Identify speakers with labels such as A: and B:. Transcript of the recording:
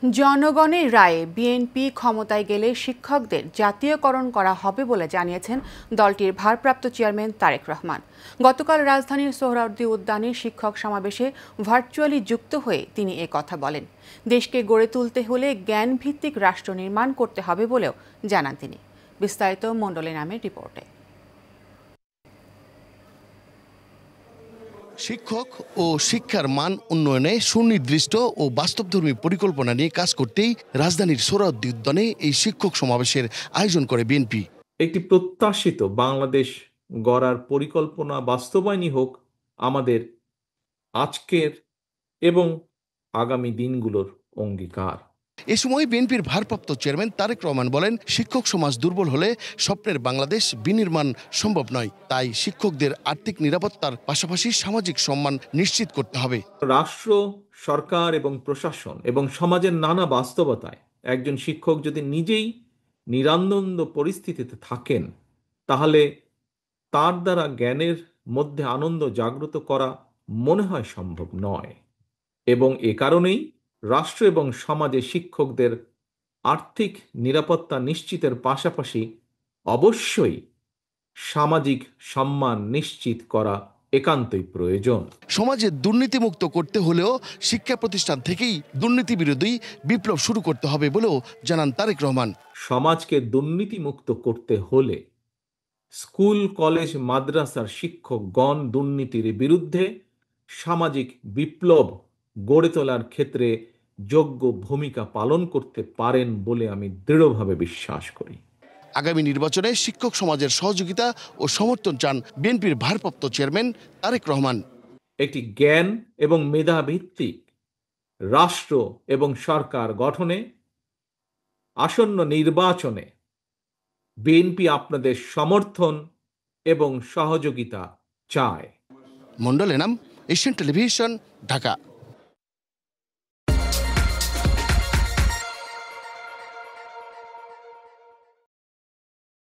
A: জনগণের রায়ে বিএনপি ক্ষমতায় গেলে শিক্ষকদের জাতীয়করণ করা হবে বলে জানিয়েছেন দলটির ভারপ্রাপ্ত চেয়ারম্যান তারেক রহমান। গতকাল রাজধানীর সোহরাওয়ার্দী উদ্যানে শিক্ষক সমাবেশে ভার্চুয়ালি যুক্ত হয়ে তিনি কথা বলেন। দেশকে গড়ে তুলতে হলে জ্ঞানভিত্তিক রাষ্ট্র নির্মাণ করতে হবে বলেও জানান তিনি। বিস্তারিত মণ্ডলের নামের রিপোর্টে।
B: শিক্ষক ও শিক্ষার মান উন্নয়নে সুনির্দিষ্ট ও বাস্তবধর্মী পরিকল্পনা নিয়ে কাজ করতেই রাজধানীর সোহরাওয়ার্দী উদ্যানে এই শিক্ষক সমাবেশের আয়োজন করে বিএনপি।
C: একটি প্রত্যাশিত বাংলাদেশ গড়ার পরিকল্পনা বাস্তবায়নই হোক আমাদের আজকের এবং আগামী দিনগুলোর অঙ্গীকার।
B: এ সময় বিএনপির ভারপ্রাপ্ত চেয়ারম্যান তারেক রহমান বলেন, শিক্ষক সমাজ দুর্বল হলে স্বপ্নের বাংলাদেশ বিনির্মাণ সম্ভব নয়। তাই শিক্ষকদের আর্থিক নিরাপত্তার পাশাপাশি সামাজিক সম্মান নিশ্চিত করতে হবে।
C: রাষ্ট্র, সরকার এবং প্রশাসন এবং সমাজের নানা বাস্তবতায় একজন শিক্ষক যদি নিজেই নিরানন্দ পরিস্থিতিতে থাকেন, তাহলে তার দ্বারা জ্ঞানের মধ্যে আনন্দ জাগ্রত করা মনে হয় সম্ভব নয়। এবং এ কারণেই রাষ্ট্র এবং সমাজে শিক্ষকদের আর্থিক নিরাপত্তা নিশ্চিতের পাশাপাশি অবশ্যই সামাজিক সম্মান নিশ্চিত করা একান্তই প্রয়োজন।
B: সমাজে দুর্নীতিমুক্ত করতে হলেও শিক্ষা প্রতিষ্ঠান থেকেই দুর্নীতি বিরোধী বিপ্লব শুরু করতে হবে বলেও জানান তারেক রহমান।
C: সমাজকে দুর্নীতিমুক্ত করতে হলে স্কুল, কলেজ, মাদ্রাসার শিক্ষকগণ দুর্নীতির বিরুদ্ধে সামাজিক বিপ্লব গড়ে তোলার ক্ষেত্রে যোগ্য ভূমিকা পালন করতে পারেন বলে আমি দৃঢ়ভাবে বিশ্বাস করি।
B: আগামী নির্বাচনে শিক্ষক সমাজের সহযোগিতা ও সমর্থন চান বিএনপির ভারপ্রাপ্ত চেয়ারম্যান তারেক রহমান।
C: একটি জ্ঞান এবং মেধাভিত্তিক রাষ্ট্র এবং সরকার গঠনে আসন্ন নির্বাচনে বিএনপি আপনাদের সমর্থন এবং সহযোগিতা চায়।
B: মণ্ডল এনাম, এশিয়ান টেলিভিশন, ঢাকা।